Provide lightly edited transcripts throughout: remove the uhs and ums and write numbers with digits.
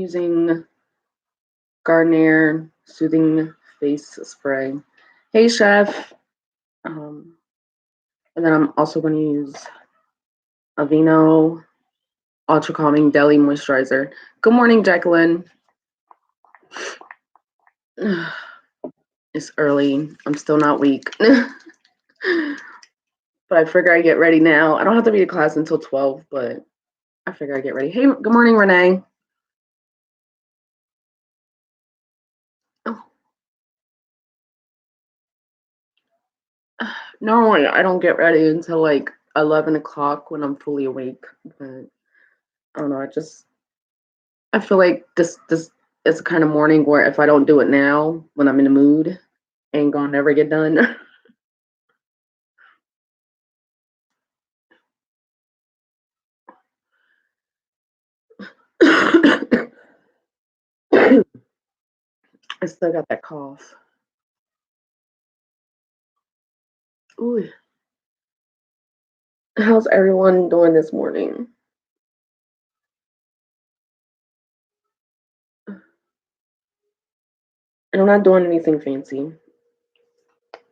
using Garnier Soothing Face Spray. Hey, Chef. Um, and then I'm also going to use Aveeno Ultra Calming Daily Moisturizer. Good morning, Jacqueline. It's early. I'm still not weak. But I figure I get ready now. I don't have to be to class until 12, but I figure I get ready. Hey, good morning, Renee. Oh. Normally, I don't get ready until like 11 o'clock when I'm fully awake. But I don't know. I feel like this is the kind of morning where if I don't do it now, when I'm in the mood, ain't gonna never get done. I still got that cough. Ooh. How's everyone doing this morning? And I'm not doing anything fancy.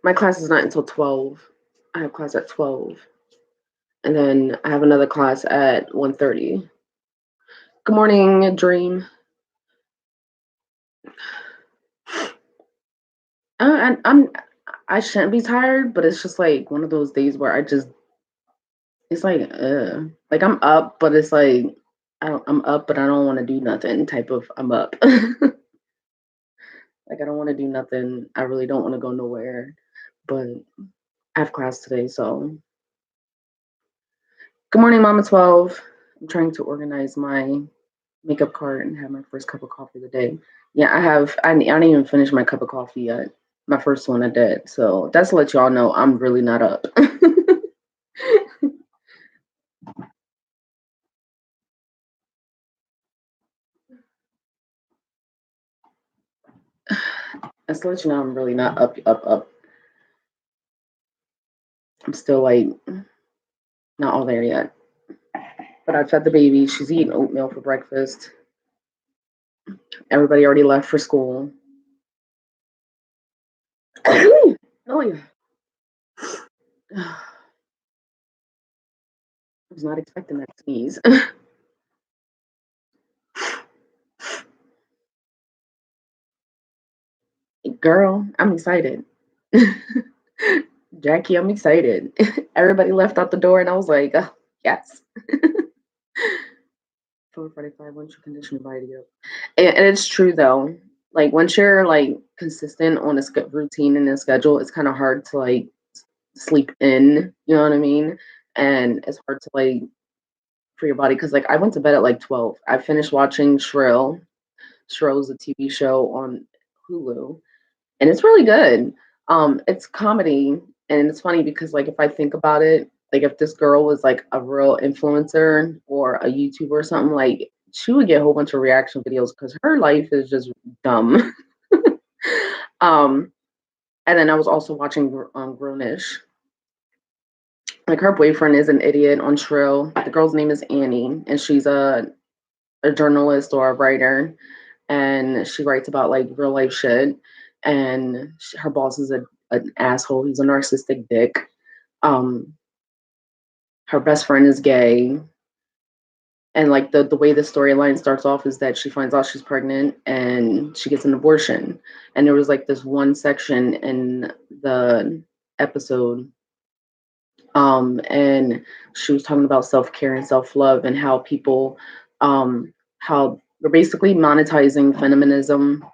My class is not until 12. I have class at 12. And then I have another class at 1:30. Good morning, Dream. I shouldn't be tired, but it's just like one of those days where it's like I'm up, but it's like I'm up, but I don't want to do nothing type of I'm up. Like I don't want to do nothing. I really don't want to go nowhere, but I have class today, so good morning, Mama 12. I'm trying to organize my makeup cart and have my first cup of coffee of the day. Yeah, I didn't even finish my cup of coffee yet. My first one I did. So that's to let y'all know I'm really not up. That's to let you know I'm really not up. I'm still like not all there yet. But I fed the baby. She's eating oatmeal for breakfast. Everybody already left for school. Oh yeah. I was not expecting that sneeze. Girl, I'm excited. Jackie, I'm excited. Everybody left out the door, and I was like, oh, yes. 4:45 once you condition your body to get up. And it's true though. Like once you're like consistent on a routine and a schedule, it's kind of hard to like sleep in. You know what I mean? And it's hard to like for your body because like I went to bed at like 12. I finished watching Shrill. Shrill is a TV show on Hulu, and it's really good. It's comedy, and it's funny because like if I think about it, like if this girl was like a real influencer or a YouTuber or something, like she would get a whole bunch of reaction videos because her life is just dumb. um, and then I was also watching Grownish. Like her boyfriend is an idiot on Shrill. The girl's name is Annie, and she's a journalist or a writer, and she writes about like real life shit. And her boss is an asshole. He's a narcissistic dick. Um, her best friend is gay, and like the way the storyline starts off is that she finds out she's pregnant and she gets an abortion. And there was like this one section in the episode, and she was talking about self care and self love and how people, how they're basically monetizing feminism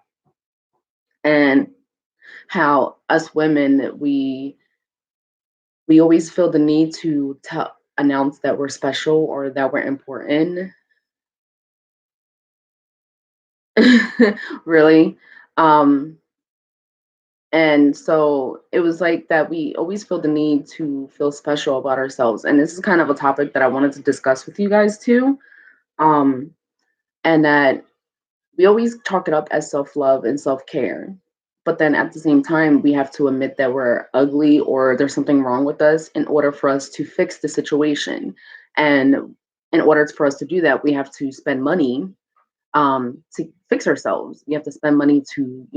and how us women we always feel the need to announce that we're special or that we're important. Really. um and so it was like that we always feel the need to feel special about ourselves, and this is kind of a topic that I wanted to discuss with you guys too. um and that we always talk it up as self-love and self-care, but then at the same time we have to admit that we're ugly or there's something wrong with us in order for us to fix the situation. And in order for us to do that we have to spend money, to fix ourselves. We have to spend money to,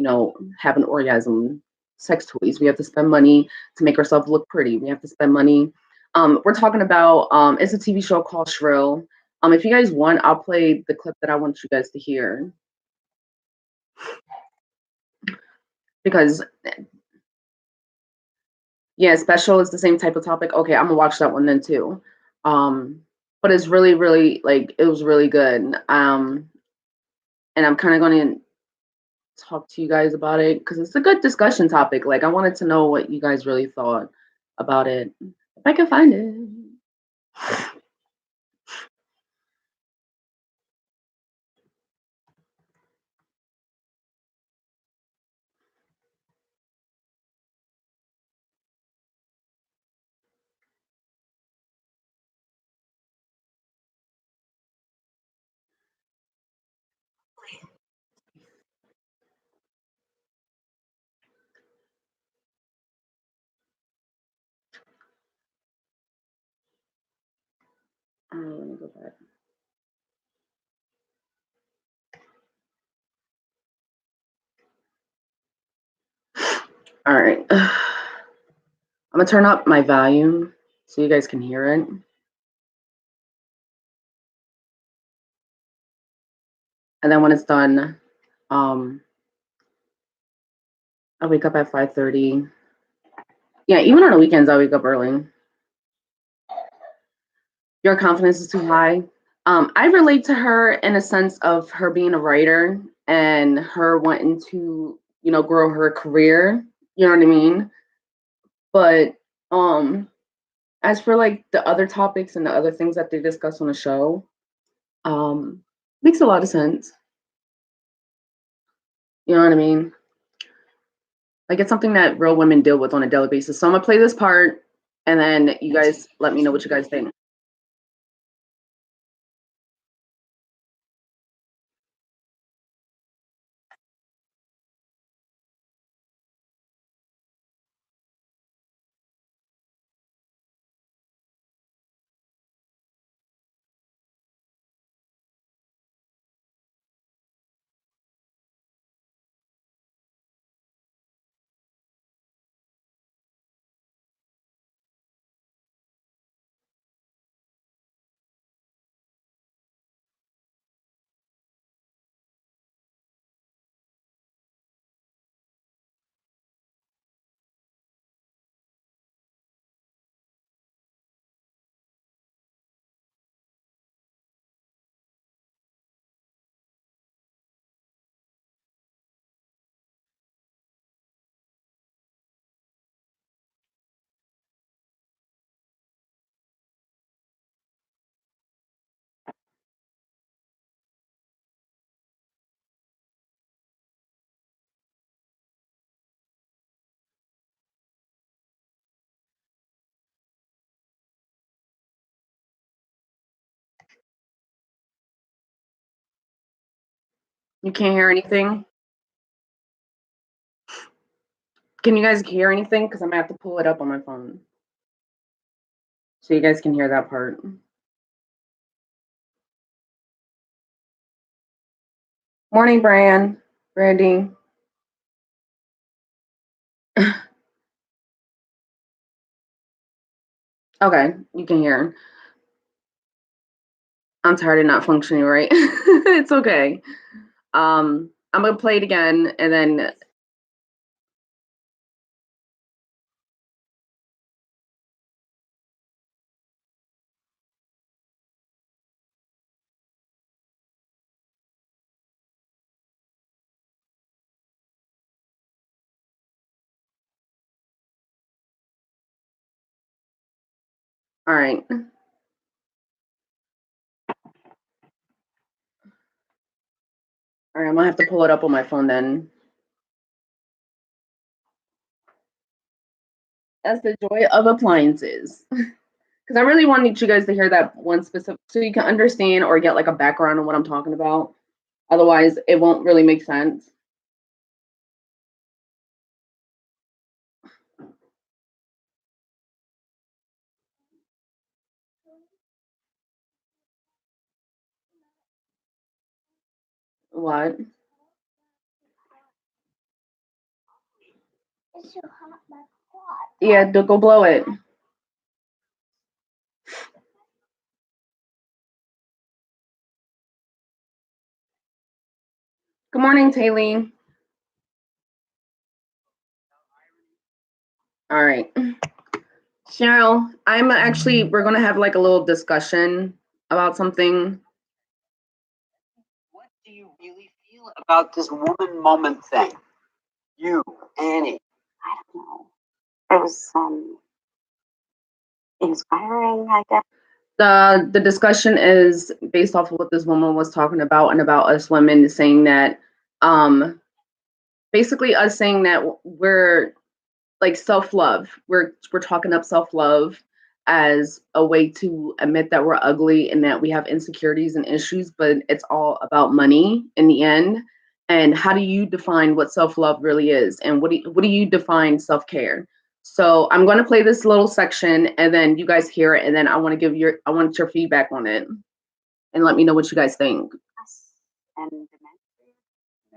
have an orgasm, sex toys. We have to spend money to make ourselves look pretty. We have to spend money. We're talking about it's a TV show called Shrill. If you guys want, I'll play the clip that I want you guys to hear because yeah, special is the same type of topic. Okay, I'm gonna watch that one then too. But it's really, really like it was really good. And I'm kind of going to talk to you guys about it because it's a good discussion topic. Like I wanted to know what you guys really thought about it. If I can find it. Let me go back. All right. I'm gonna turn up my volume so you guys can hear it. And then when it's done, I wake up at 5:30. Yeah, even on the weekends, I wake up early. Your confidence is too high. I relate to her in a sense of her being a writer and her wanting to, grow her career. You know what I mean? But as for like the other topics and the other things that they discuss on the show, makes a lot of sense. You know what I mean? Like it's something that real women deal with on a daily basis. So I'm gonna play this part, and then you guys let me know what you guys think. You can't hear anything? Can you guys hear anything? Because I'm gonna have to pull it up on my phone so you guys can hear that part. Morning, Brandy. Okay, you can hear. I'm tired of not functioning right. It's okay. I'm gonna play it again and then all right. All right, I'm gonna have to pull it up on my phone then. That's the joy of appliances. Because I really wanted you guys to hear that one specific so you can understand or get like a background on what I'm talking about. Otherwise, it won't really make sense. What? Yeah, go blow it. Good morning, Taylor. All right. Cheryl, we're going to have like a little discussion about something. What do you really feel about this woman moment thing? You, Annie. I don't know. It was inspiring, I guess. The discussion is based off of what this woman was talking about and about us women saying that basically us saying that we're like self-love. We're talking up self-love as a way to admit that we're ugly and that we have insecurities and issues, but it's all about money in the end. And how do you define what self-love really is? And what do you define self-care? So I'm going to play this little section and then you guys hear it and then I want your feedback on it and let me know what you guys think. And Dementia,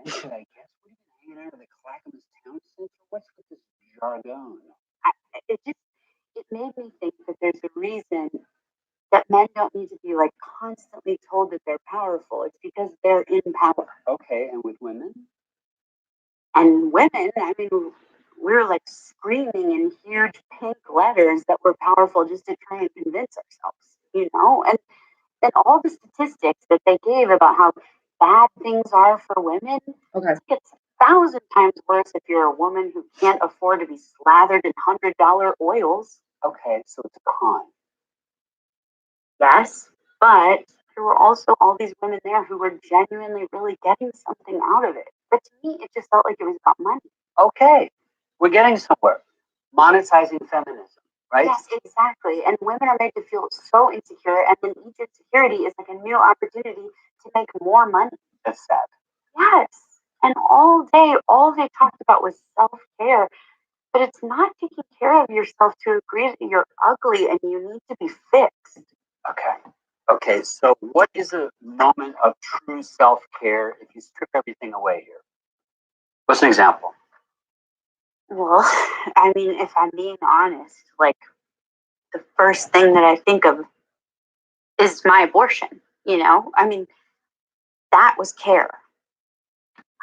I guess. What have you been hanging out of the Clackamas Town Center? What's with this jargon? it made me think that there's a reason that men don't need to be like constantly told that they're powerful. It's because they're in power. Okay, and with women? And women, I mean, we're like screaming in huge pink letters that we're powerful just to try and convince ourselves, you know? And all the statistics that they gave about how bad things are for women, Okay. it's 1,000 times worse if you're a woman who can't afford to be slathered in $100 oils. Okay, so it's a con. Yes, but there were also all these women there who were genuinely really getting something out of it. But to me, it just felt like it was about money. Okay, we're getting somewhere. Monetizing feminism, right? Yes, exactly. And women are made to feel so insecure, and then each insecurity is like a new opportunity to make more money. That's sad. Yes. And all day, all they talked about was self care. But it's not taking care of yourself to agree that you're ugly and you need to be fixed. Okay. Okay, so what is a moment of true self-care if you strip everything away here? What's an example? Well, I mean, if I'm being honest, like the first thing that I think of is my abortion, you know? I mean, that was care.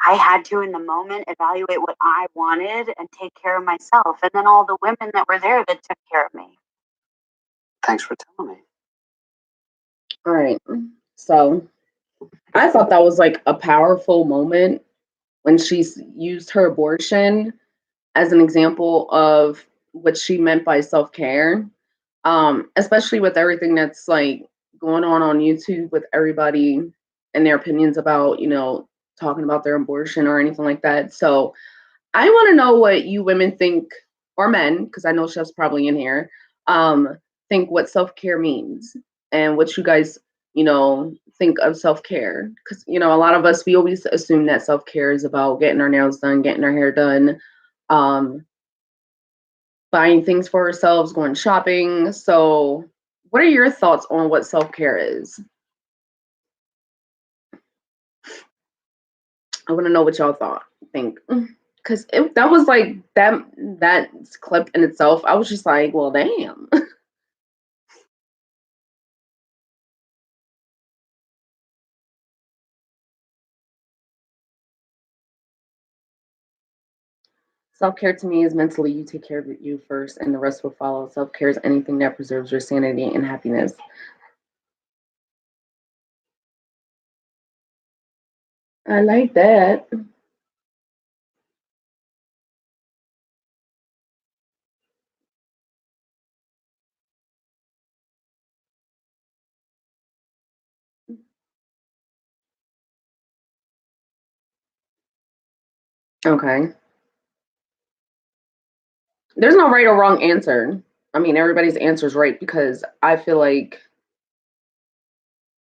I had to, in the moment, evaluate what I wanted and take care of myself. And then all the women that were there that took care of me. Thanks for telling me. All right. So I thought that was like a powerful moment when she used her abortion as an example of what she meant by self-care, especially with everything that's like going on YouTube with everybody and their opinions about, talking about their abortion or anything like that. So I want to know what you women think, or men, because I know Chef's probably in here, think what self-care means and what you guys, think of self-care. Because, a lot of us, we always assume that self-care is about getting our nails done, getting our hair done, um, buying things for ourselves, going shopping. So what are your thoughts on what self-care is? I want to know what y'all think. Because that was like that clip in itself. I was just like, well, damn. Self-care to me is mentally you take care of you first and the rest will follow. Self-care is anything that preserves your sanity and happiness. I like that. Okay. There's no right or wrong answer. I mean, everybody's answer is right because I feel like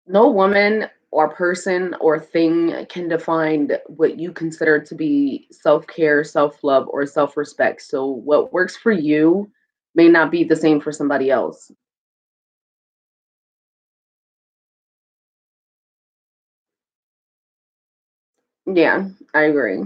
no woman or person or thing can define what you consider to be self-care, self-love, or self-respect. So what works for you may not be the same for somebody else. Yeah, I agree.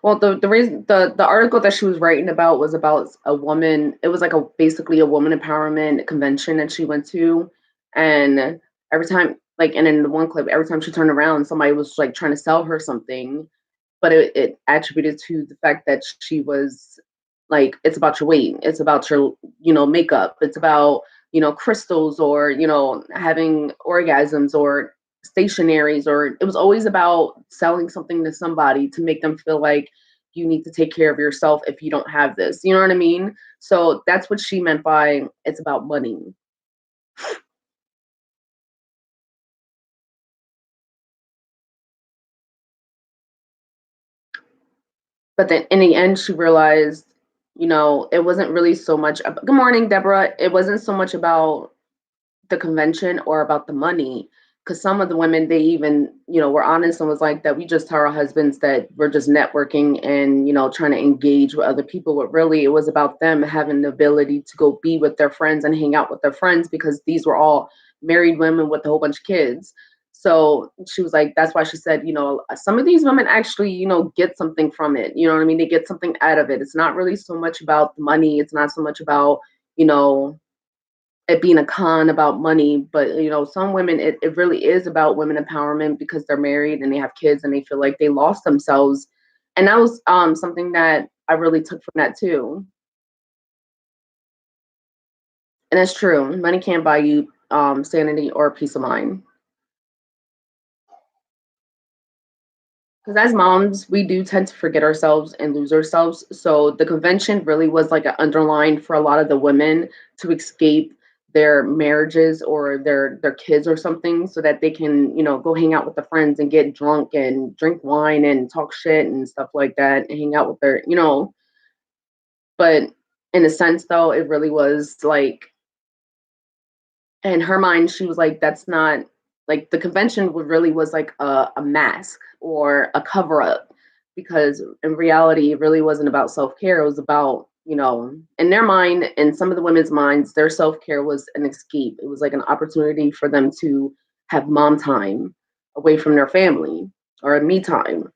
Well, the reason the article that she was writing about was about a woman. It was like a basically a woman empowerment convention that she went to, and every time, like, and in the one clip, every time she turned around, somebody was like trying to sell her something, but it attributed to the fact that she was like, it's about your weight, it's about your, makeup, it's about, crystals, or, having orgasms, or stationaries, or it was always about selling something to somebody to make them feel like you need to take care of yourself if you don't have this. You know what I mean? So that's what she meant by it's about money. But then in the end, she realized, it wasn't really so much about, good morning, Deborah. It wasn't so much about the convention or about the money, because some of the women, they even, were honest and was like that we just tell our husbands that we're just networking and, trying to engage with other people, but really it was about them having the ability to go be with their friends and hang out with their friends, because these were all married women with a whole bunch of kids. So she was like, that's why she said, some of these women actually, get something from it. You know what I mean? They get something out of it. It's not really so much about the money. It's not so much about, it being a con about money, but some women, it really is about women empowerment, because they're married and they have kids and they feel like they lost themselves. And that was something that I really took from that too. And it's true, money can't buy you sanity or peace of mind. Because as moms, we do tend to forget ourselves and lose ourselves. So the convention really was like an underline for a lot of the women to escape their marriages or their kids or something, so that they can, go hang out with the friends and get drunk and drink wine and talk shit and stuff like that and hang out with their, but in a sense though, it really was like, in her mind, she was like, that's not, like, the convention really was like a mask or a cover up, because in reality, it really wasn't about self care. It was about, in their mind, in some of the women's minds, their self care was an escape. It was like an opportunity for them to have mom time away from their family, or me time.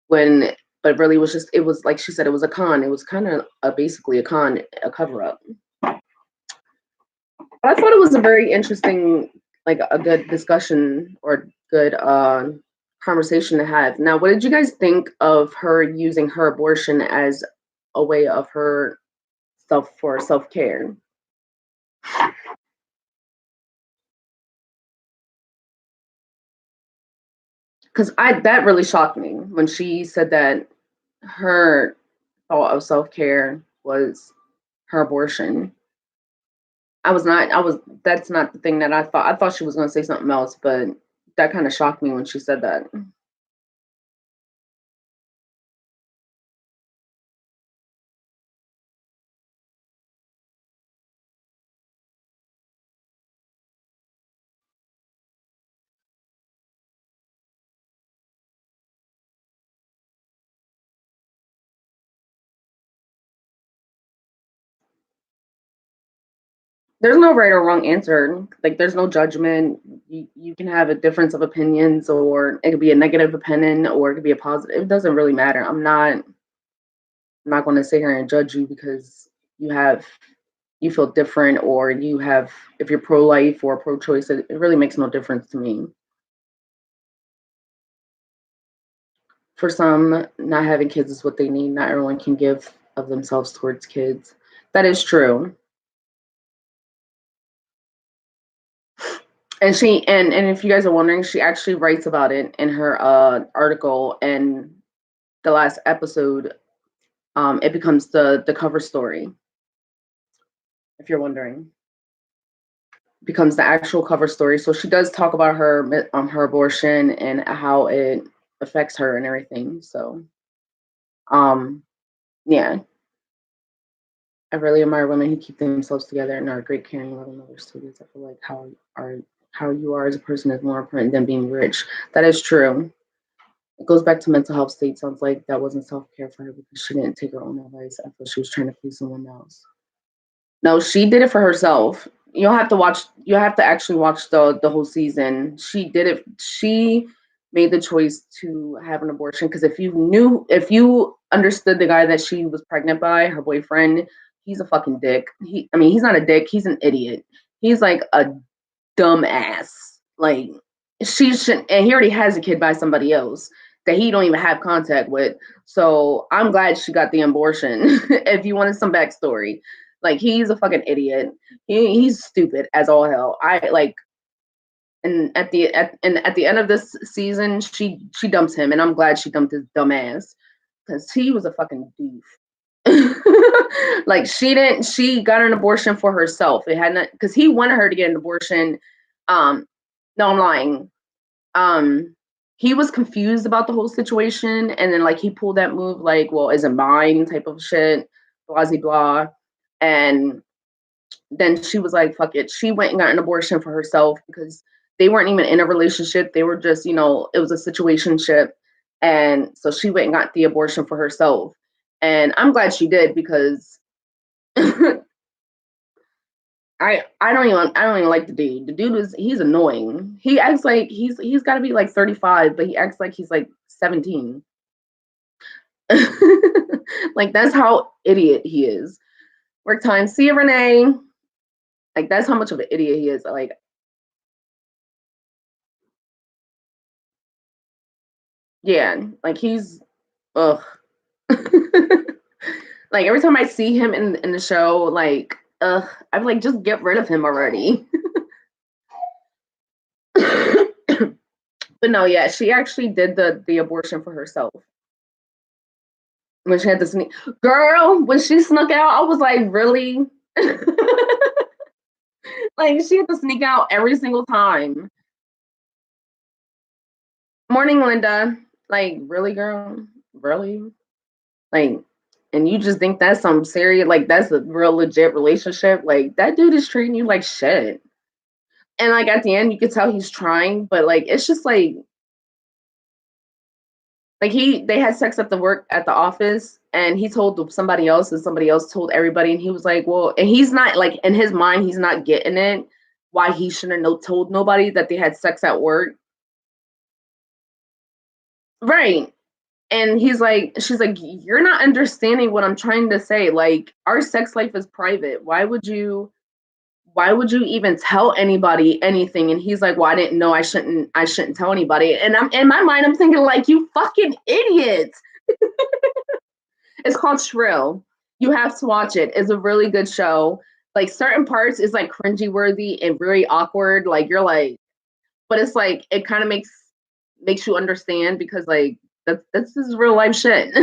When, but really, it was like she said, it was a con. It was kind of basically a con, a cover up. I thought it was a very interesting, like a good discussion or good conversation to have. Now, what did you guys think of her using her abortion as a way of her self care? Because that really shocked me when she said that her thought of self care was her abortion. That's not the thing that I thought. I thought she was going to say something else, but that kind of shocked me when she said that. There's no right or wrong answer. Like, there's no judgment. You can have a difference of opinions, or it could be a negative opinion, or it could be a positive. It doesn't really matter. I'm not going to sit here and judge you because you feel different, or if you're pro life or pro choice. It really makes no difference to me. For some, not having kids is what they need. Not everyone can give of themselves towards kids. That is true. And and if you guys are wondering, she actually writes about it in her article, and the last episode, it becomes the cover story. If you're wondering, becomes the actual cover story. So she does talk about her abortion and how it affects her and everything. So, yeah, I really admire women who keep themselves together and are great, caring, loving mothers to kids. I feel like how you are as a person is more important than being rich. That is true. It goes back to mental health state. Sounds like that wasn't self-care for her because she didn't take her own advice. I thought she was trying to please someone else. No, she did it for herself. You have to actually watch the whole season. She did it. made the choice to have an abortion. Because if you understood the guy that she was pregnant by, her boyfriend, he's a fucking dick. He's not a dick. He's an idiot. He's like a dumbass. Like she shouldn't, and he already has a kid by somebody else that he don't even have contact with. So I'm glad she got the abortion. If you wanted some backstory, like he's a fucking idiot. He's stupid as all hell. I like, and at the end of this season, she dumps him, and I'm glad she dumped his dumb ass because he was a fucking doof. Like she got an abortion for herself. It had not, because he wanted her to get an abortion. No, I'm lying. um he was confused about the whole situation, and then like he pulled that move like, well, is it mine type of shit, blah blah blah. And then she was like, fuck it, she went and got an abortion for herself because they weren't even in a relationship, they were just, it was a situationship. And so she went and got the abortion for herself, and I'm glad she did because I don't even like the dude. The dude he's annoying. He acts like he's got to be like 35, but he acts like he's like 17. Like that's how idiot he is. Work time. See you, Renee. Like that's how much of an idiot he is. Like, yeah, like he's ugh. Like every time I see him in the show, like I'm like, just get rid of him already. But no, yeah, she actually did the abortion for herself. When she had to sneak, girl, when she snuck out, I was like, really? Like she had to sneak out every single time. Morning, Linda. Like, really, girl? Really? Like, and you just think that's some serious, like that's a real legit relationship? Like that dude is treating you like shit. And like at the end, you could tell he's trying, but like it's just like they had sex at the work at the office, and he told somebody else, and somebody else told everybody, and he was like, well, and he's not like, in his mind he's not getting it, why he shouldn't have told nobody that they had sex at work. Right. And she's like, you're not understanding what I'm trying to say. Like our sex life is private. Why would you even tell anybody anything? And he's like, well, I didn't know, I shouldn't tell anybody. And I'm in my mind, I'm thinking like, you fucking idiot. It's called Shrill. You have to watch it. It's a really good show. Like certain parts is like cringy worthy and very awkward. Like you're like, but it's like it kind of makes you understand because like that's just real life shit.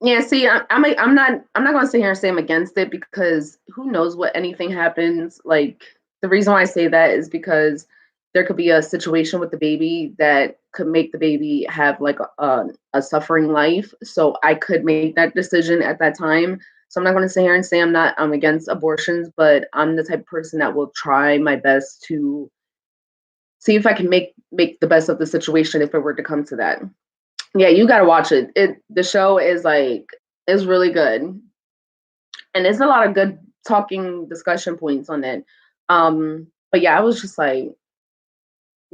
Yeah, see, I'm not gonna sit here and say I'm against it because who knows what anything happens. Like the reason why I say that is because there could be a situation with the baby that could make the baby have like a suffering life. So I could make that decision at that time. So I'm not gonna sit here and say I'm against abortions, but I'm the type of person that will try my best to see if I can make the best of the situation if it were to come to that. Yeah, you gotta watch it. The show is really good, and there's a lot of good talking discussion points on it. But yeah, I was just like,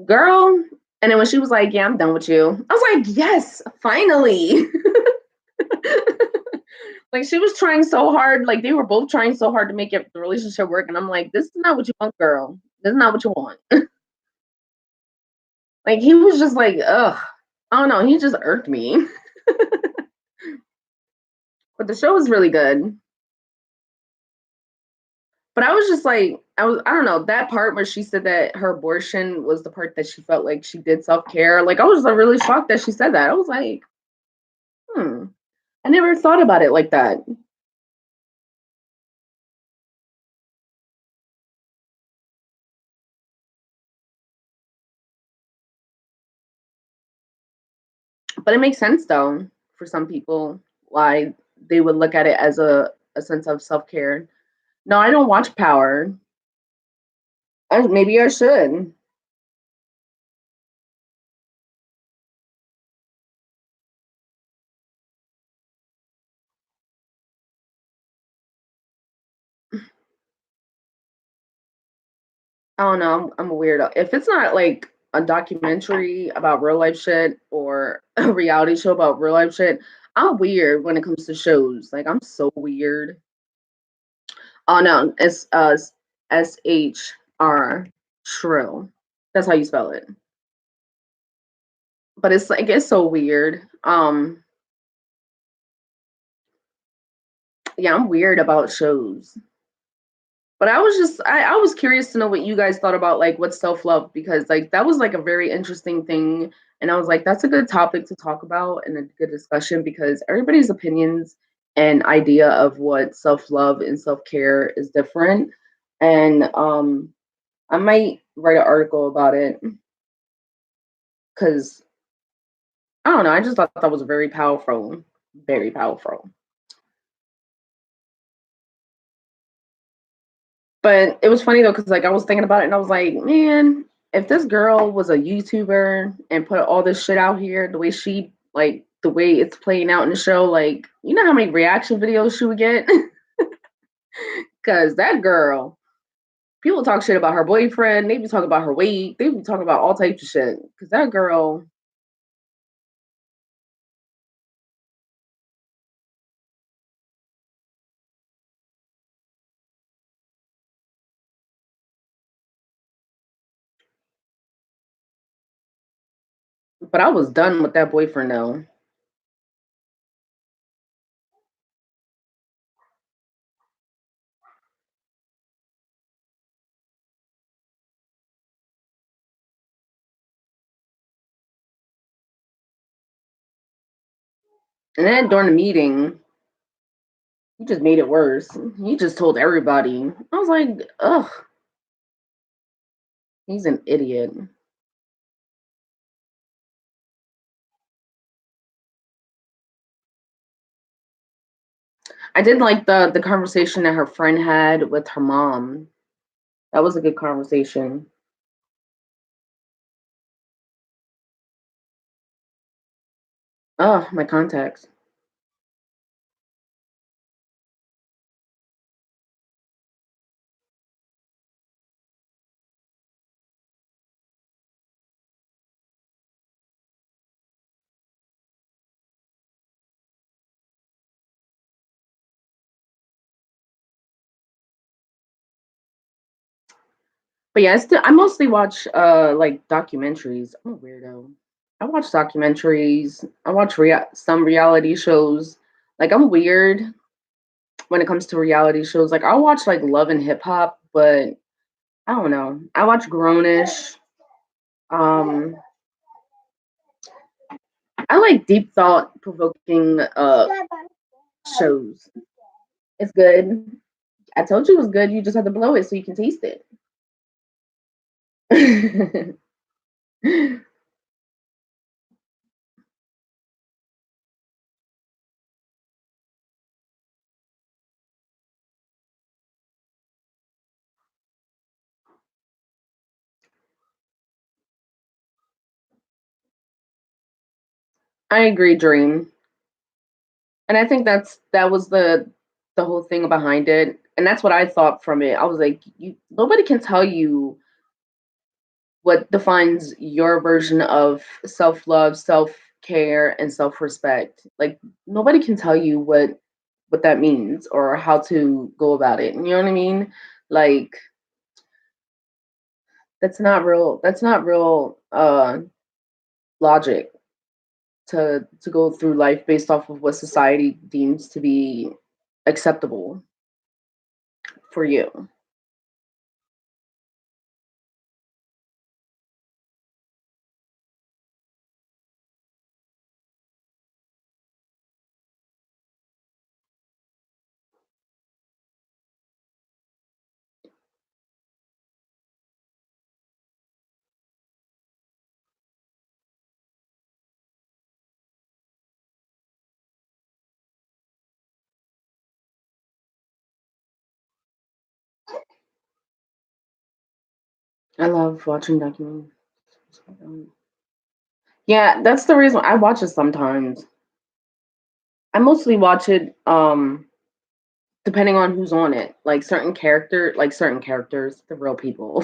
girl. And then when she was like, "Yeah, I'm done with you," I was like, "Yes, finally." Like she was trying so hard. Like they were both trying so hard to make the relationship work, and I'm like, "This is not what you want, girl. This is not what you want." Like he was just like, ugh. I don't know. He just irked me. But the show was really good. But I was just like, I don't know, that part where she said that her abortion was the part that she felt like she did self care. Like I was like, really shocked that she said that. I was like, hmm, I never thought about it like that. But it makes sense though for some people why they would look at it as a sense of self care. No, I don't watch Power. Maybe I should. I don't know. I'm a weirdo. If it's not like a documentary about real life shit or a reality show about real life shit, I'm weird when it comes to shows. Like I'm so weird. Oh no, it's SHR Shrill. That's how you spell it. But it's like it's so weird. Yeah, I'm weird about shows. But I was curious to know what you guys thought about like what self-love because like that was like a very interesting thing and I was like that's a good topic to talk about and a good discussion because everybody's opinions and idea of what self-love and self-care is different and I might write an article about it cuz I don't know, I just thought that was very powerful, very powerful. But it was funny though, because like I was thinking about it and I was like, man, if this girl was a YouTuber and put all this shit out here, the way she like the way it's playing out in the show, like you know how many reaction videos she would get? Cause that girl, people talk shit about her boyfriend, they be talking about her weight, they be talking about all types of shit. Cause that girl, but I was done with that boyfriend though. And then during the meeting, he just made it worse. He just told everybody. I was like, ugh, he's an idiot. I did like the conversation that her friend had with her mom. That was a good conversation. Oh, my contacts. But yeah, I mostly watch like documentaries. I'm a weirdo. I watch documentaries. I watch some reality shows. Like I'm weird when it comes to reality shows. Like I'll watch like Love and Hip Hop, but I don't know. I watch Grownish. Um, I like deep thought provoking shows. It's good. I told you it was good. You just have to blow it so you can taste it. I agree, Dream. And I think that was the whole thing behind it. And that's what I thought from it. I was like, nobody can tell you what defines your version of self-love, self-care, and self-respect. Like nobody can tell you what that means or how to go about it. You know what I mean? Like that's not real logic to go through life based off of what society deems to be acceptable for you. I love watching documentaries. Yeah, that's the reason I watch it sometimes. I mostly watch it depending on who's on it. Like certain characters, the real people.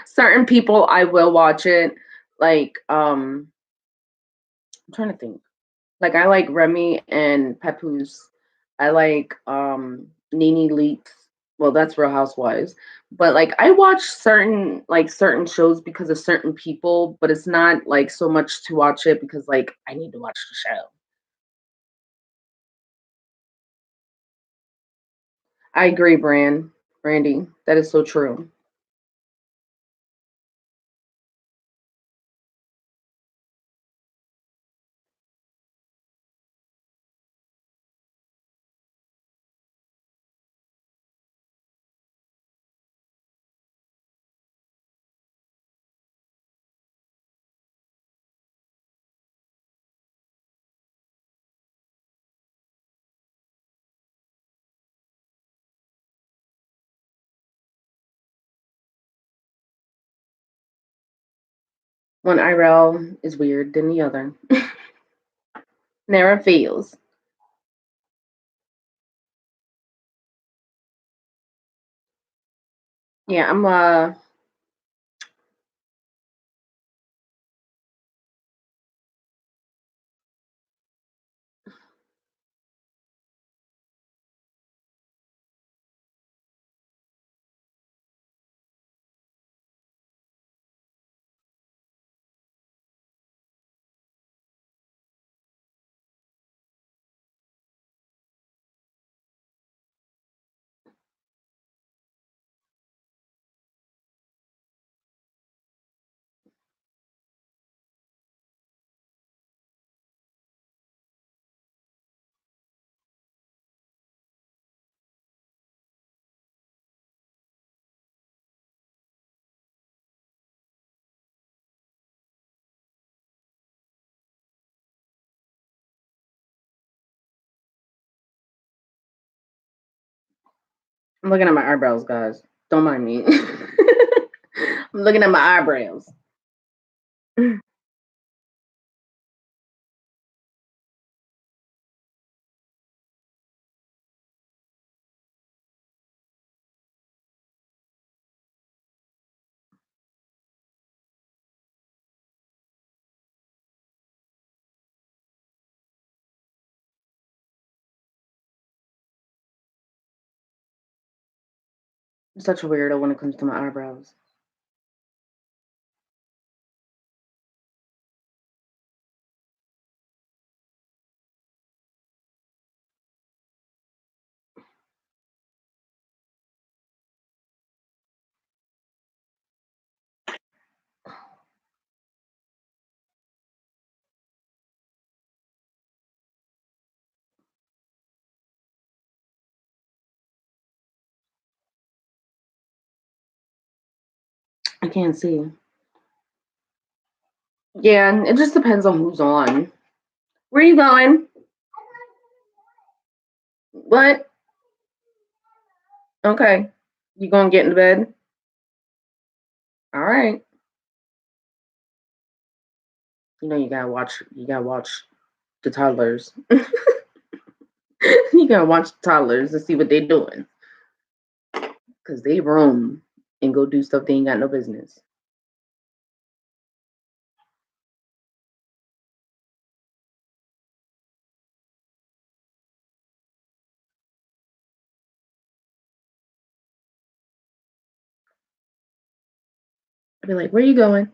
Certain people I will watch it. Like I'm trying to think. Like I like Remy and Papoose. I like Nene Leakes. Well, that's Real Housewives. But like I watch certain shows because of certain people, but it's not like so much to watch it because like I need to watch the show. I agree, Brandy. That is so true. One eyebrow is weird than the other. Never feels. Yeah, I'm looking at my eyebrows, guys. Don't mind me. I'm looking at my eyebrows. I'm such a weirdo when it comes to my eyebrows. I can't see. Yeah, it just depends on who's on. Where are you going? What? Okay. You gonna get into bed? All right. You know you gotta watch the toddlers. You gotta watch the toddlers and see what they're doing. Cause they roam and go do stuff they ain't got no business. I'd be like, where you going?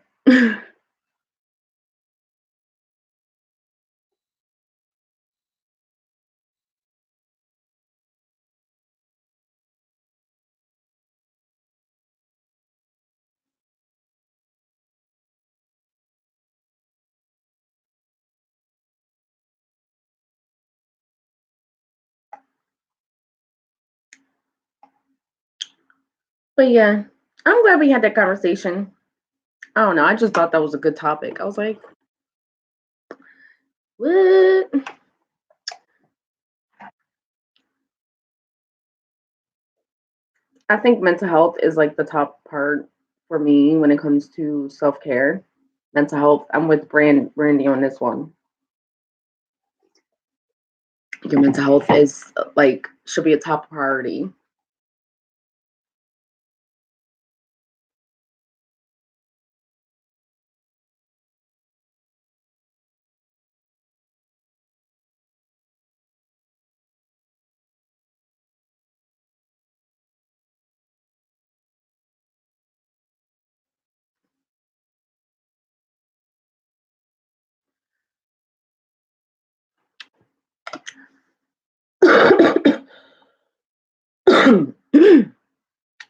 But yeah, I'm glad we had that conversation. I don't know. I just thought that was a good topic. I was like, what? I think mental health is like the top part for me when it comes to self care. Mental health. I'm with Brandy on this one. your mental health is like should be a top priority.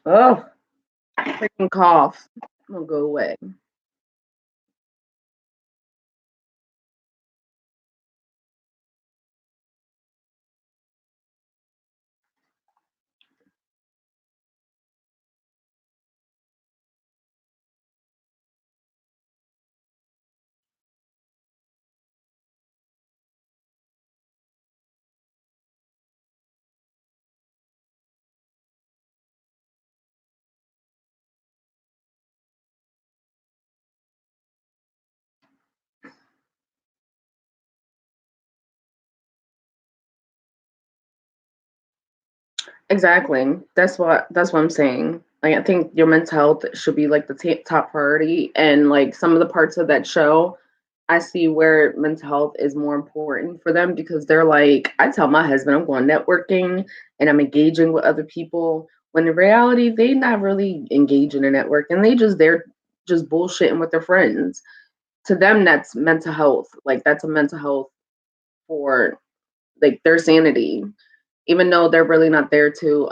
Oh, freaking cough. I'm gonna go away. Exactly. That's what I'm saying. Like I think your mental health should be like the top priority, and like some of the parts of that show, I see where mental health is more important for them because they're like, I tell my husband I'm going networking and I'm engaging with other people. When in reality, they not really engaging in networking. They're just bullshitting with their friends. To them, that's mental health. Like that's a mental health for like their sanity, even though they're really not there to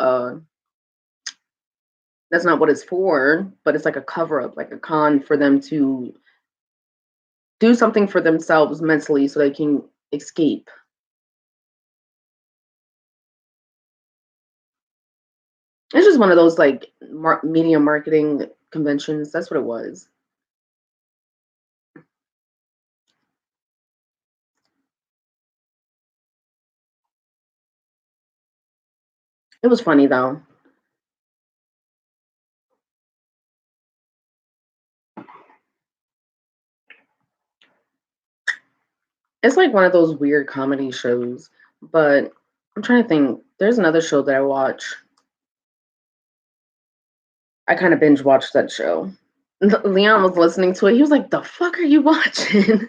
that's not what it's for, but it's like a cover up, like a con for them to do something for themselves mentally so they can escape. It's just one of those like media marketing conventions. That's what it was. It was funny though. It's like one of those weird comedy shows, but I'm trying to think. There's another show that I watch. I kind of binge watched that show. Leon was listening to it. He was like, "The fuck are you watching?"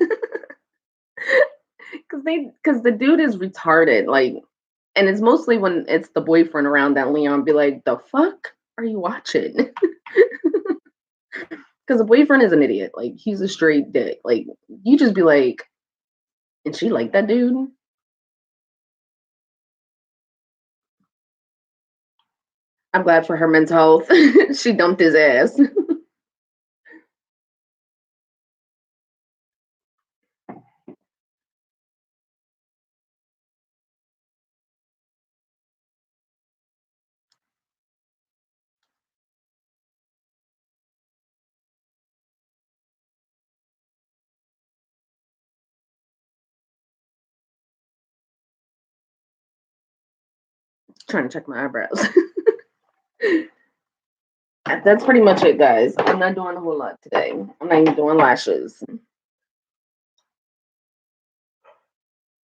Because the dude is retarded. Like, and it's mostly when it's the boyfriend around that Leon be like, "The fuck are you watching?" Because the boyfriend is an idiot. Like, he's a straight dick. Like, you just be like, "And she like that dude?" I'm glad for her mental health. She dumped his ass. Trying to check my eyebrows. That's pretty much it, guys. I'm not doing a whole lot today. I'm not even doing lashes.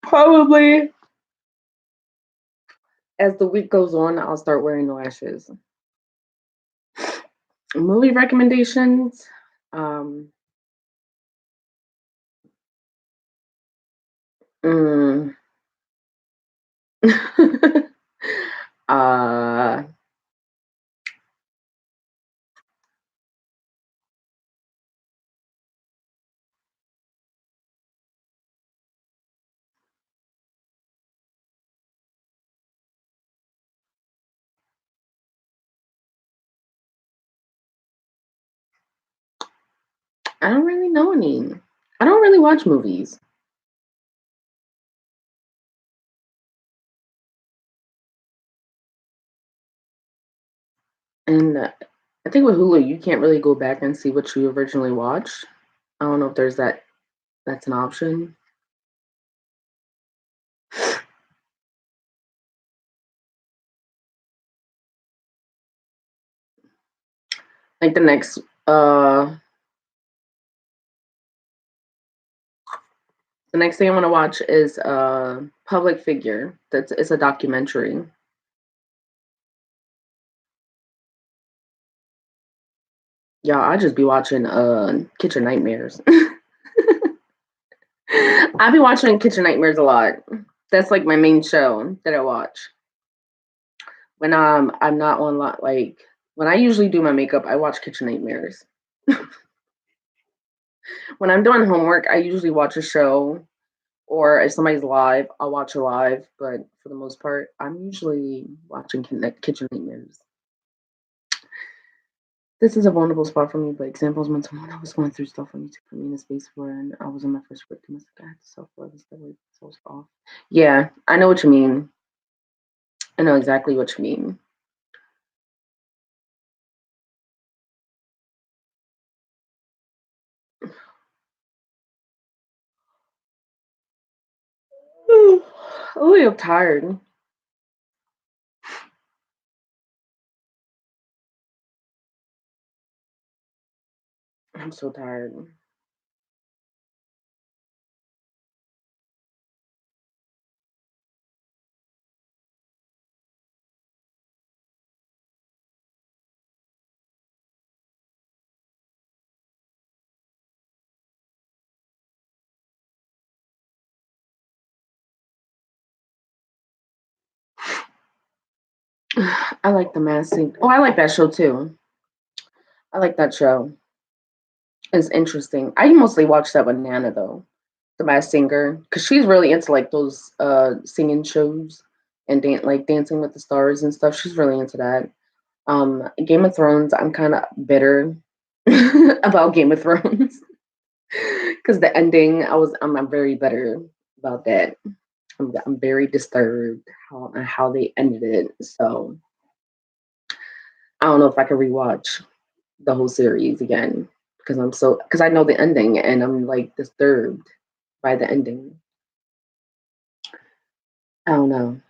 Probably as the week goes on, I'll start wearing lashes. Movie recommendations. Um, mm, uh, I don't really know any. I don't really watch movies. And I think with Hulu, you can't really go back and see what you originally watched. I don't know if there's that's an option. Like the next uh The next thing I want to watch is Public Figure. It's a documentary. Yeah, I just be watching Kitchen Nightmares. I be watching Kitchen Nightmares a lot. That's like my main show that I watch. When I'm not on like when I usually do my makeup, I watch Kitchen Nightmares. When I'm doing homework, I usually watch a show, or if somebody's live, I'll watch a live. But for the most part, I'm usually watching Kitchen Nightmares. This is a vulnerable spot for me, but examples when someone I was going through stuff on YouTube for me in a space where I was in my first break domestic, I had to self-love and stuff like so off. Yeah, I know what you mean. I know exactly what you mean. Oh, I'm tired. I'm so tired. I like The Masked Singer. Oh, I like that show too. I like that show. It's interesting. I mostly watch that with Nana though, The Masked Singer, because she's really into like those singing shows and like Dancing with the Stars and stuff. She's really into that. Game of Thrones, I'm kind of bitter about Game of Thrones because the ending, I'm very bitter about that. I'm very disturbed how they ended it. So I don't know if I can rewatch the whole series again because I know the ending and I'm like disturbed by the ending. I don't know.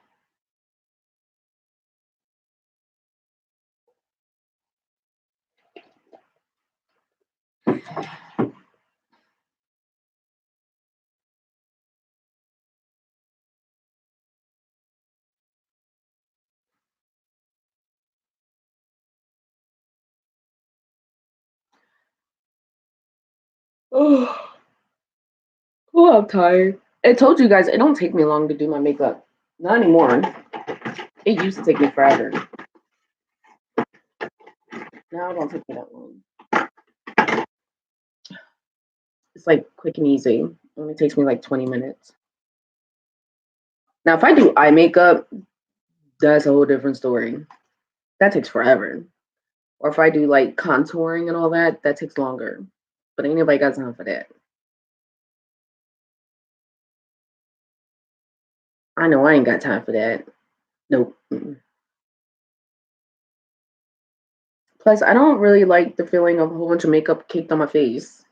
Oh, oh, I'm tired. I told you guys it don't take me long to do my makeup. Not anymore. It used to take me forever. Now it don't take me that long. It's like quick and easy. It only takes me like 20 minutes. Now, if I do eye makeup, that's a whole different story. That takes forever. Or if I do like contouring and all that, that takes longer. But ain't nobody got time for that. I know I ain't got time for that. Nope. Mm-mm. Plus, I don't really like the feeling of a whole bunch of makeup caked on my face.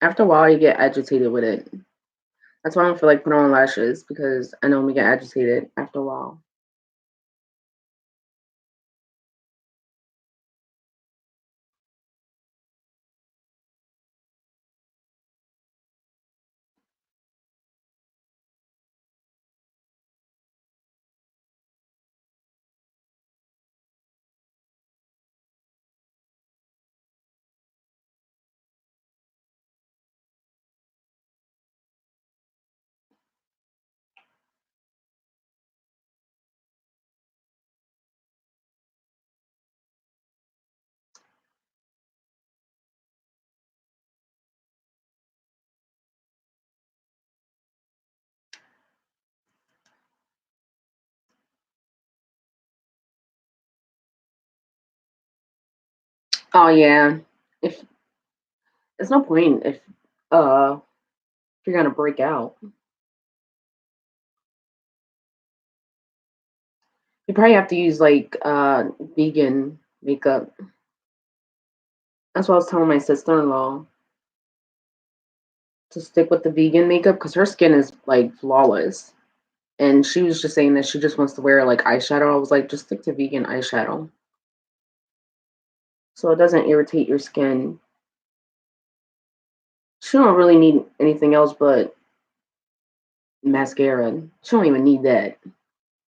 After a while, you get agitated with it. That's why I don't feel like putting on lashes because I know we get agitated after a while. Oh yeah. If There's no point uh if you're gonna break out. You probably have to use like vegan makeup. That's what I was telling my sister-in-law to stick with the vegan makeup because her skin is like flawless. And she was just saying that she just wants to wear like eyeshadow. I was like, just stick to vegan eyeshadow. So it doesn't irritate your skin. She don't really need anything else but mascara. She don't even need that.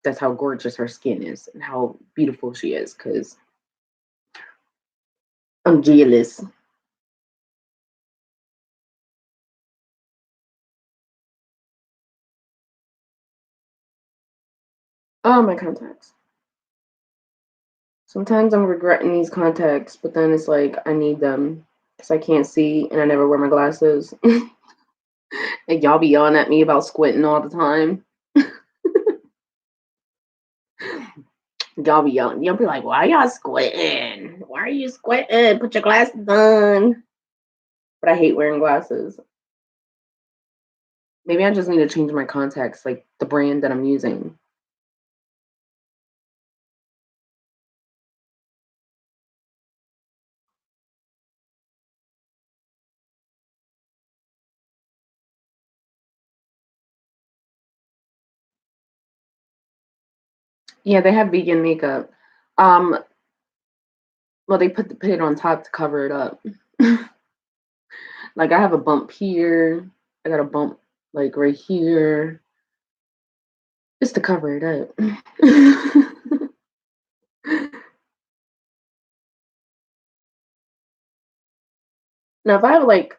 That's how gorgeous her skin is and how beautiful she is, because I'm jealous. Oh, my contacts. Sometimes I'm regretting these contacts, but then it's like I need them because I can't see and I never wear my glasses. And y'all be yelling at me about squinting all the time. Y'all be yelling. Y'all be like, why y'all squinting? Why are you squinting? Put your glasses on. But I hate wearing glasses. Maybe I just need to change my contacts, like the brand that I'm using. Yeah, they have vegan makeup. Um, well, they put it on top to cover it up. Like I have a bump here. I got a bump like right here, just to cover it up. Now, if I have like,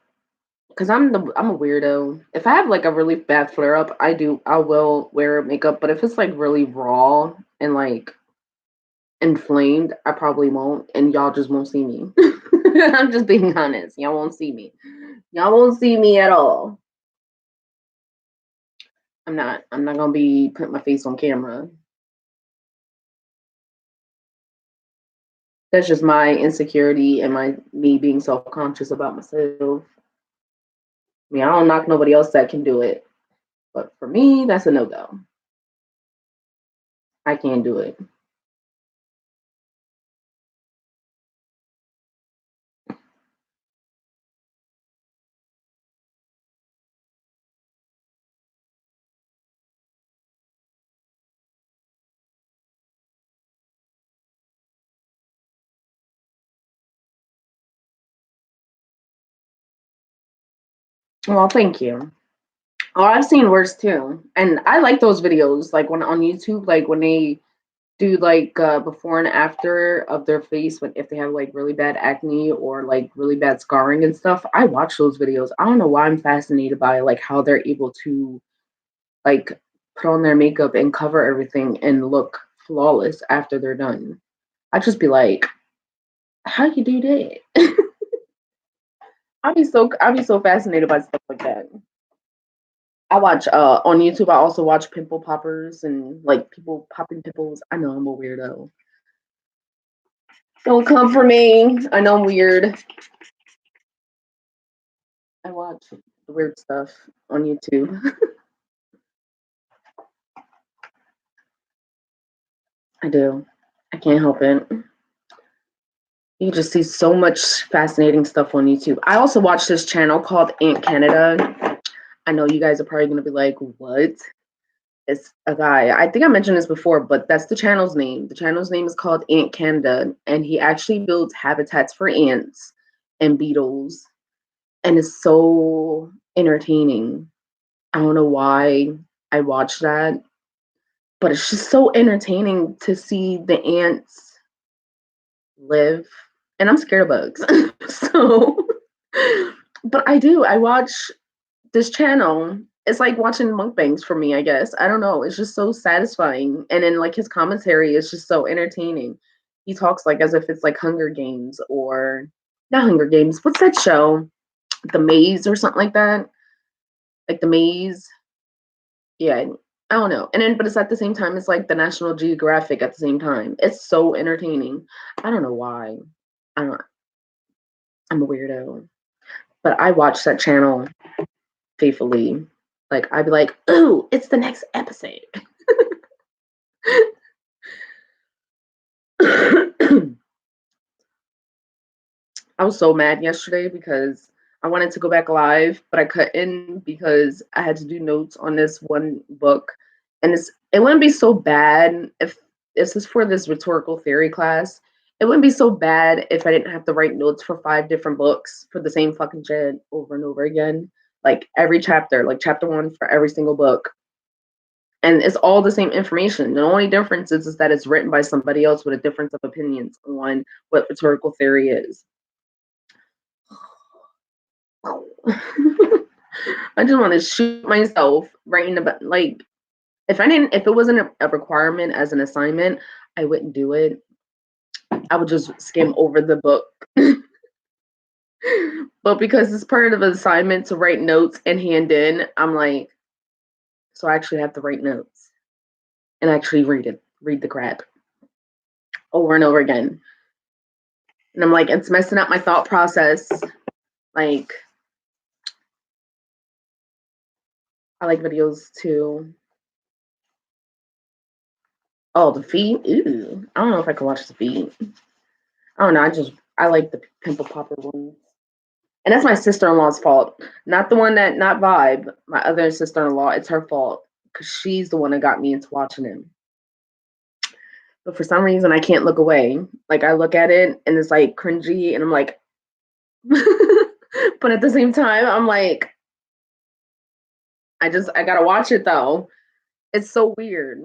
cause I'm a weirdo. If I have like a really bad flare up, I will wear makeup. But if it's like really raw and like inflamed, I probably won't, and y'all just won't see me. I'm just being honest. Y'all won't see me. Y'all won't see me at all. I'm not gonna be putting my face on camera. That's just my insecurity and me being self-conscious about myself. I mean, I don't knock nobody else that can do it, but for me, that's a no-go. I can't do it. Well, thank you. Oh, I've seen worse too, and I like those videos. Like when on YouTube, like when they do like before and after of their face, when if they have like really bad acne or like really bad scarring and stuff. I watch those videos. I don't know why I'm fascinated by like how they're able to like put on their makeup and cover everything and look flawless after they're done. I just be like, how you do that? I'll be so fascinated by stuff like that. I watch on YouTube. I also watch pimple poppers and like people popping pimples. I know I'm a weirdo. Don't come for me. I know I'm weird. I watch weird stuff on YouTube. I do. I can't help it. You just see so much fascinating stuff on YouTube. I also watch this channel called Aunt Canada. I know you guys are probably gonna be like, what? It's a guy. I think I mentioned this before, but that's the channel's name. The channel's name is called Ant Canada, and he actually builds habitats for ants and beetles, and it's so entertaining. I don't know why I watch that, but it's just so entertaining to see the ants live. And I'm scared of bugs. So, but I do. I watch this channel. It's like watching mukbangs for me, I guess. I don't know. It's just so satisfying. And then like his commentary is just so entertaining. He talks like as if it's like Hunger Games or not Hunger Games. What's that show? The Maze or something like that. Like the Maze. Yeah, I don't know. And then but it's at the same time it's like the National Geographic at the same time. It's so entertaining. I don't know why. I don't I'm a weirdo. But I watch that channel faithfully. Like I'd be like, ooh, it's the next episode. I was so mad yesterday because I wanted to go back live, but I couldn't because I had to do notes on this one book. And it wouldn't be so bad if this is for this rhetorical theory class. It wouldn't be so bad if I didn't have to write notes for 5 different books for the same fucking shit over and over again. like every chapter, like chapter 1 for every single book. And it's all the same information. The only difference is that it's written by somebody else with a difference of opinions on what rhetorical theory is. I just want to shoot myself right in the like. If it wasn't a requirement as an assignment, I wouldn't do it. I would just skim over the book. But because it's part of the assignment to write notes and hand in, I'm like, so I actually have to write notes and actually read the crap over and over again. And I'm like, it's messing up my thought process. Like, I like videos too. Oh, the feet. Ew. I don't know if I can watch the feet. I don't know. I like the pimple popper ones. And that's my sister-in-law's fault. Not Vibe, my other sister-in-law. It's her fault. Because she's the one that got me into watching him. But for some reason, I can't look away. Like, I look at it, and it's, like, cringy, and I'm like... But at the same time, I'm like... I gotta watch it, though. It's so weird.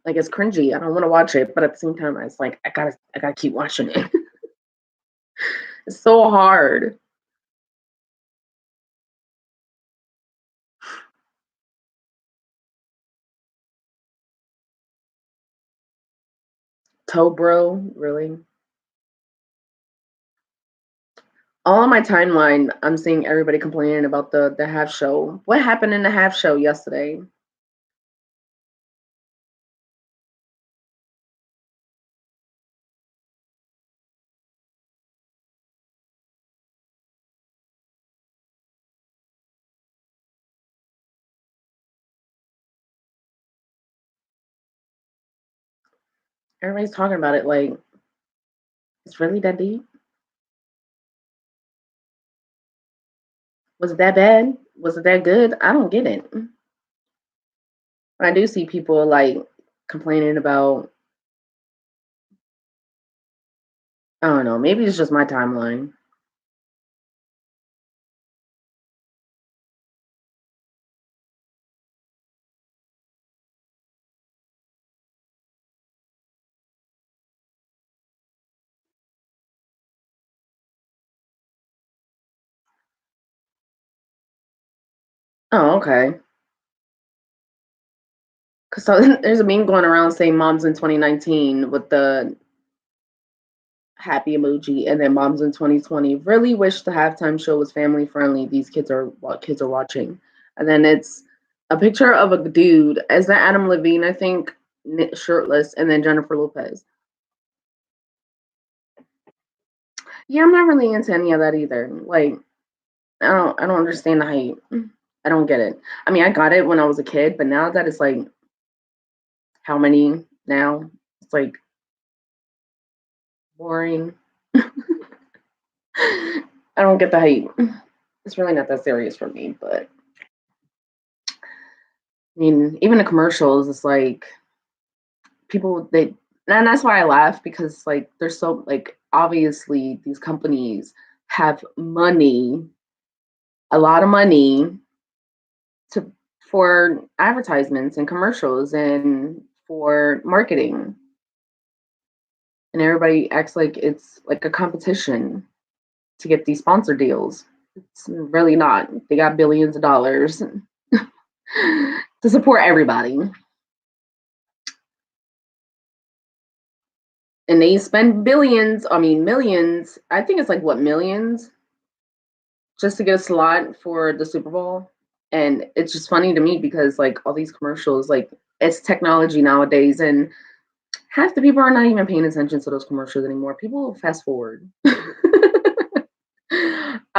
Like, it's cringy. I don't want to watch it, but at the same time, it's like, I gotta keep watching it. It's so hard. Toe bro, really? All on my timeline, I'm seeing everybody complaining about the half show. What happened in the half show yesterday? Everybody's talking about it like it's really that deep. Was it that bad? Was it that good? I don't get it. I do see people like complaining about, I don't know, maybe it's just my timeline. Oh, okay. Cause so, there's a meme going around saying moms in 2019 with the happy emoji, and then moms in 2020 really wish the halftime show was family friendly. These kids are what kids are watching, and then it's a picture of a dude. Is that Adam Levine? I think shirtless, and then Jennifer Lopez. Yeah, I'm not really into any of that either. Like, I don't understand the hype. I don't get it. I mean, I got it when I was a kid, but now that it's like, how many now? It's like boring. I don't get the hype. It's really not that serious for me, but I mean, even the commercials, it's like and that's why I laugh because like they're so like obviously these companies have money, a lot of money to for advertisements and commercials and for marketing. And everybody acts like it's like a competition to get these sponsor deals. It's really not. They got billions of dollars to support everybody. And they spend billions, I mean millions. I think it's like what, millions just to get a slot for the Super Bowl. And it's just funny to me because like all these commercials, like it's technology nowadays, and half the people are not even paying attention to those commercials anymore. People fast forward. I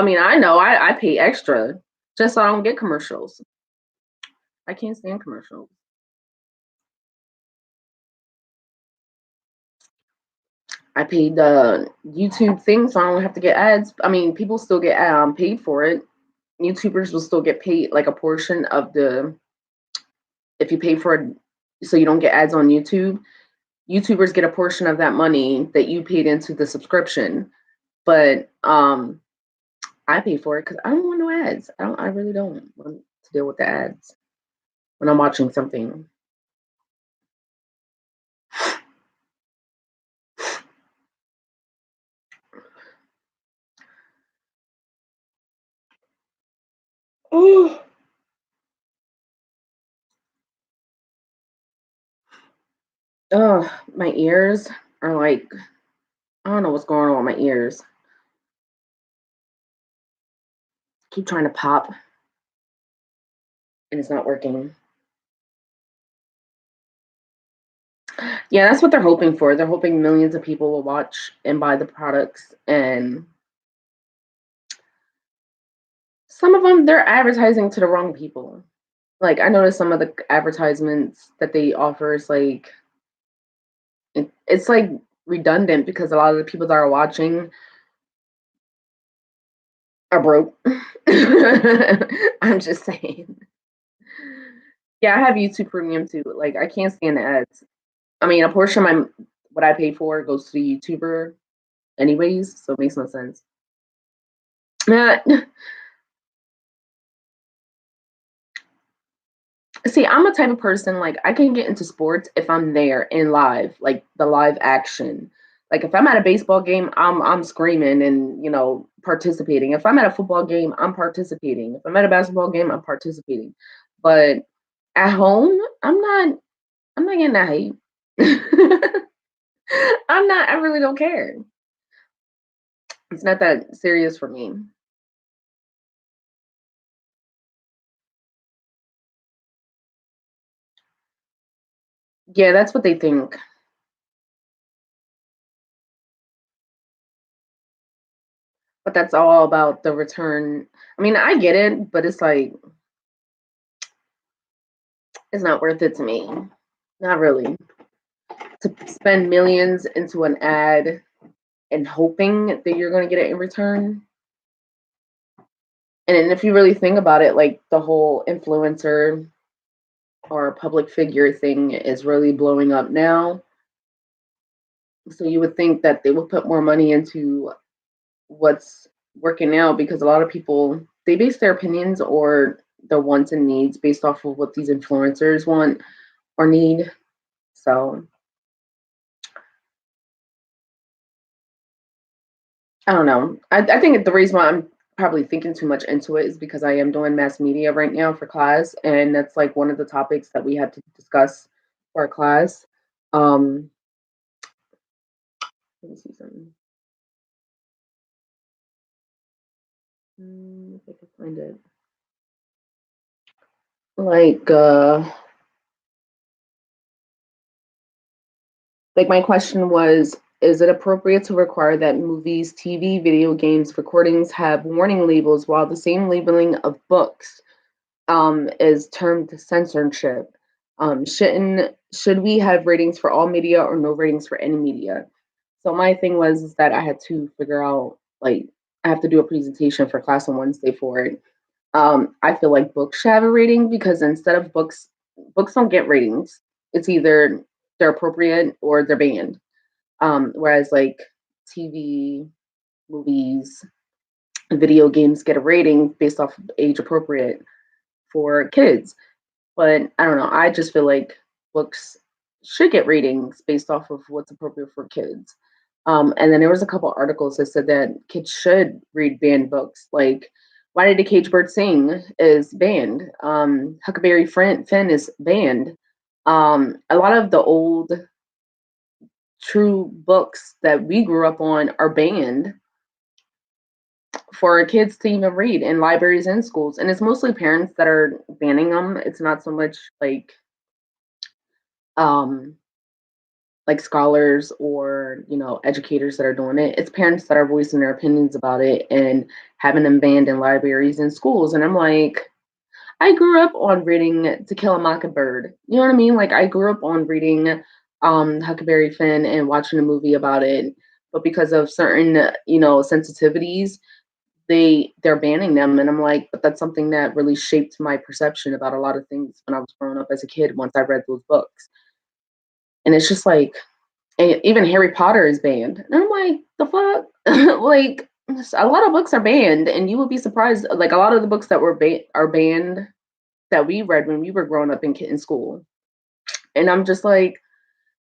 mean, I know I pay extra just so I don't get commercials. I can't stand commercials. I paid the YouTube thing so I don't have to get ads. I mean, people still get paid for it. YouTubers will still get paid like a portion of the, if you pay for it so you don't get ads on YouTube, YouTubers get a portion of that money that you paid into the subscription. But I pay for it because I don't want no ads. I really don't want to deal with the ads when I'm watching something. Oh, my ears are like, I don't know what's going on with my ears. Keep trying to pop and it's not working. Yeah, that's what they're hoping for. They're hoping millions of people will watch and buy the products, and some of them they're advertising to the wrong people. Like I noticed some of the advertisements that they offer is like it's like redundant because a lot of the people that are watching are broke. I'm just saying. Yeah, I have YouTube Premium too. Like I can't stand the ads. I mean, a portion of my what I pay for goes to the YouTuber anyways, so it makes no sense. See, I'm a type of person like I can get into sports if I'm there in live, like the live action. Like if I'm at a baseball game, I'm screaming and participating. If I'm at a football game, I'm participating. If I'm at a basketball game, I'm participating. But at home, I'm not getting that hype. I really don't care. It's not that serious for me. Yeah, that's what they think. But that's all about the return. I mean, I get it, but it's like it's not worth it to me. Not really. To spend millions into an ad and hoping that you're going to get it in return. And if you really think about it, like the whole influencer or public figure thing is really blowing up now. So you would think that they would put more money into what's working out because a lot of people they base their opinions or their wants and needs based off of what these influencers want or need. So I don't know. I think the reason why I'm probably thinking too much into it is because I am doing mass media right now for class, and that's like one of the topics that we had to discuss for our class. Um, let me see something. If I can find it. Like my question was, is it appropriate to require that movies, TV, video games, recordings have warning labels while the same labeling of books is termed censorship? Should we have ratings for all media or no ratings for any media? So my thing was is that I had to figure out like I have to do a presentation for class on Wednesday for it. I feel like books should have a rating because instead of books don't get ratings. It's either they're appropriate or they're banned. Whereas like TV, movies, video games get a rating based off of age appropriate for kids. But I don't know. I just feel like books should get ratings based off of what's appropriate for kids. And then there was a couple articles that said that kids should read banned books. Like, Why Did a Caged Bird Sing is banned. Huckleberry Finn is banned. A lot of the old true books that we grew up on are banned for kids to even read in libraries and schools. And it's mostly parents that are banning them. It's not so much um like scholars or educators that are doing it. It's parents that are voicing their opinions about it and having them banned in libraries and schools. And I'm like, I grew up on reading To Kill a Mockingbird. You know what I mean? Like I grew up on reading Huckleberry Finn and watching a movie about it. But because of certain, sensitivities, they're banning them. And I'm like, but that's something that really shaped my perception about a lot of things when I was growing up as a kid once I read those books. And it's just like, and even Harry Potter is banned. And I'm like, the fuck? Like, a lot of books are banned, and you would be surprised. Like a lot of the books that are banned that we read when we were growing up in school, and I'm just like,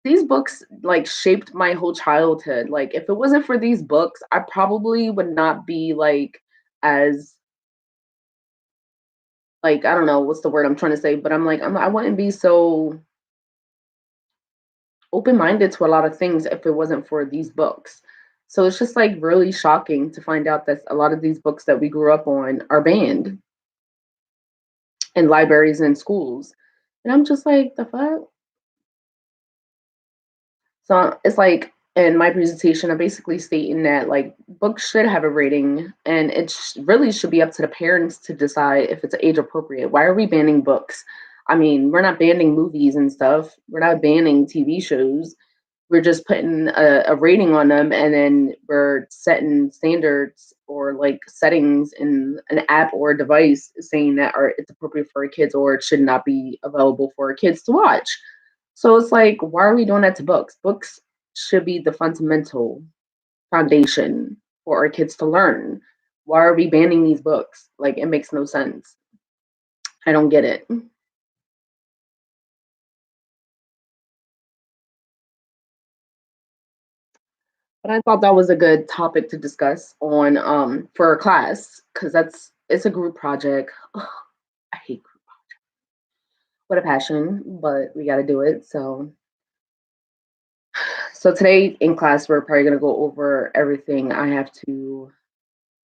these books like shaped my whole childhood. Like if it wasn't for these books, I probably would not be like as like I don't know what's the word I'm trying to say, but I wouldn't be so open-minded to a lot of things if it wasn't for these books. So it's just like really shocking to find out that a lot of these books that we grew up on are banned in libraries and schools. And I'm just like, the fuck? So it's like in my presentation, I'm basically stating that like books should have a rating, and it really should be up to the parents to decide if it's age appropriate. Why are we banning books? I mean, we're not banning movies and stuff. We're not banning TV shows. We're just putting a rating on them, and then we're setting standards or like settings in an app or a device saying that it's appropriate for our kids or it should not be available for our kids to watch. So it's like, why are we doing that to books? Books should be the fundamental foundation for our kids to learn. Why are we banning these books? Like, it makes no sense. I don't get it. But I thought that was a good topic to discuss on for a class because it's a group project. Ugh, I hate group with a passion, but we got to do it. So today in class we're probably gonna go over everything. I have to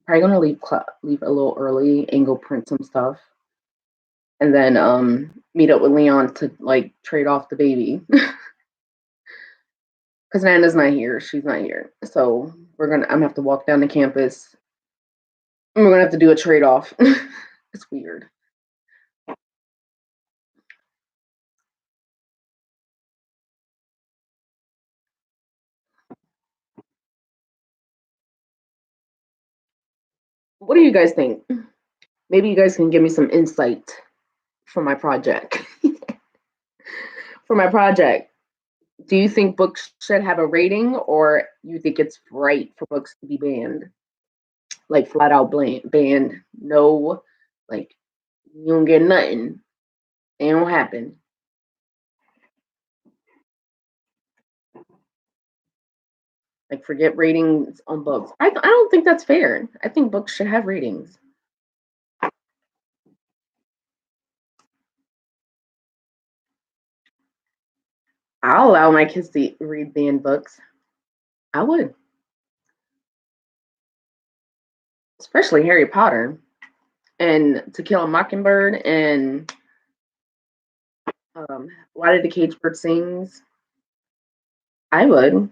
probably gonna leave a little early and go print some stuff, and then meet up with Leon to like trade off the baby because Nana's not here. She's not here, so I'm gonna have to walk down the campus. And we're gonna have to do a trade off. It's weird. What do you guys think? Maybe you guys can give me some insight for my project. For my project, do you think books should have a rating, or you think it's right for books to be banned? Like flat out banned. No, like you don't get nothing. It don't happen. Like forget ratings on books. I don't think that's fair. I think books should have ratings. I'll allow my kids to read banned books. I would, especially Harry Potter and To Kill a Mockingbird and Why Did the Cage Bird Sings? I would.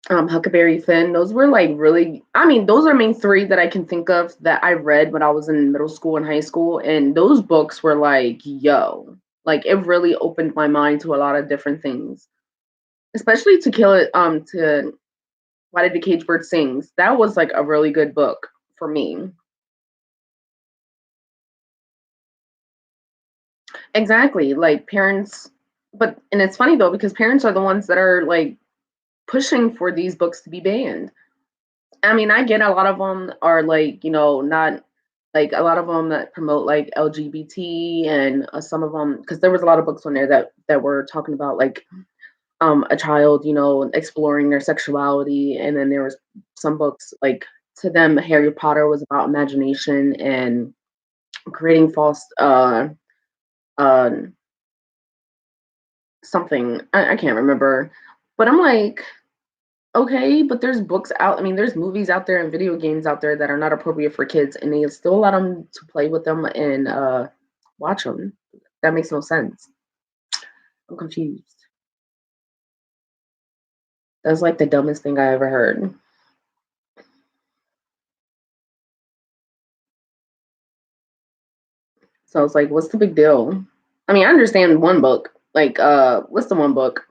Huckleberry Finn. Those were like really. I mean, those are main three that I can think of that I read when I was in middle school and high school, and those books were like, yo, like it really opened my mind to a lot of different things. Especially To Kill It. To Why Did the Cage Bird Sings? That was like a really good book for me. Exactly. Like parents, and it's funny though because parents are the ones that are like pushing for these books to be banned. I mean, I get a lot of them are like, not like a lot of them that promote like LGBT and some of them because there was a lot of books on there that were talking about like a child, exploring their sexuality, and then there was some books like to them Harry Potter was about imagination and creating false uh something I can't remember, but I'm like, okay, but there's books out. I mean, there's movies out there and video games out there that are not appropriate for kids, and they still allow them to play with them and watch them. That makes no sense. I'm confused. That's like the dumbest thing I ever heard. So it's like, what's the big deal? I mean, I understand one book. Like, what's the one book?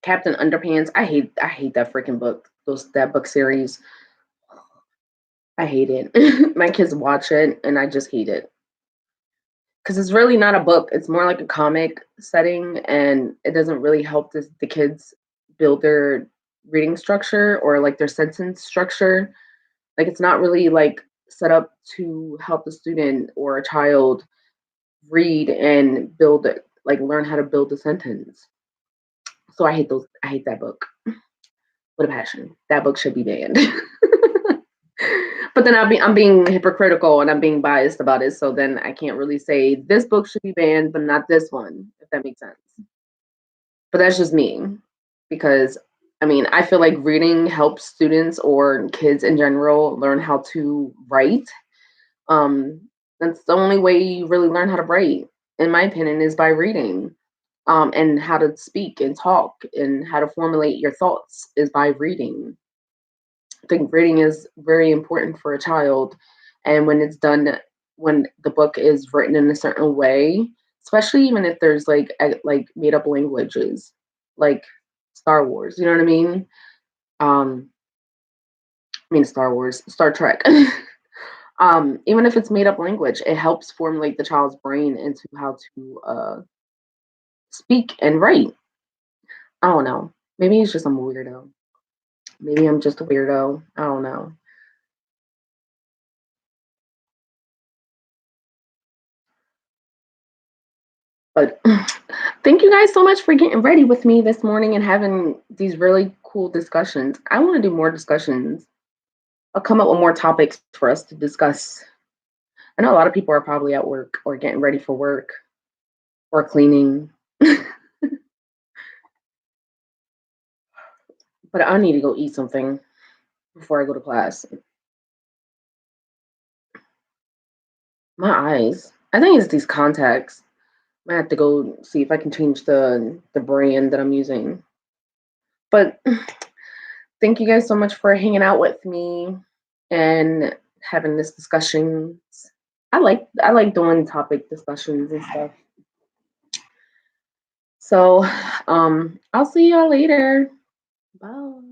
Captain Underpants. I hate that freaking book. That book series. I hate it. My kids watch it, and I just hate it. Because it's really not a book. It's more like a comic setting, and it doesn't really help the kids build their reading structure or like their sentence structure. Like it's not really like set up to help the student or a child read and build it, like learn how to build a sentence. So I hate those. I hate that book with a passion. That book should be banned. But then I'm being hypocritical and I'm being biased about it. So then I can't really say this book should be banned, but not this one, if that makes sense. But that's just me, because I mean, I feel like reading helps students or kids in general learn how to write. Um, that's the only way you really learn how to write, in my opinion, is by reading. And how to speak and talk and how to formulate your thoughts is by reading. I think reading is very important for a child, and when it's done, when the book is written in a certain way, especially even if there's like made up languages, like Star Wars, you know what I mean? Um, I mean Star Wars, Star Trek. Even if it's made up language, it helps formulate the child's brain into how to speak and write. I don't know. Maybe it's just I'm a weirdo. Maybe I'm just a weirdo. I don't know. But thank you guys so much for getting ready with me this morning and having these really cool discussions. I want to do more discussions. I'll come up with more topics for us to discuss. I know a lot of people are probably at work or getting ready for work or cleaning. But I need to go eat something before I go to class. My eyes. I think it's these contacts. I have to go see if I can change the brand that I'm using. But thank you guys so much for hanging out with me and having this discussion. I like doing topic discussions and stuff. So I'll see y'all later. Bye.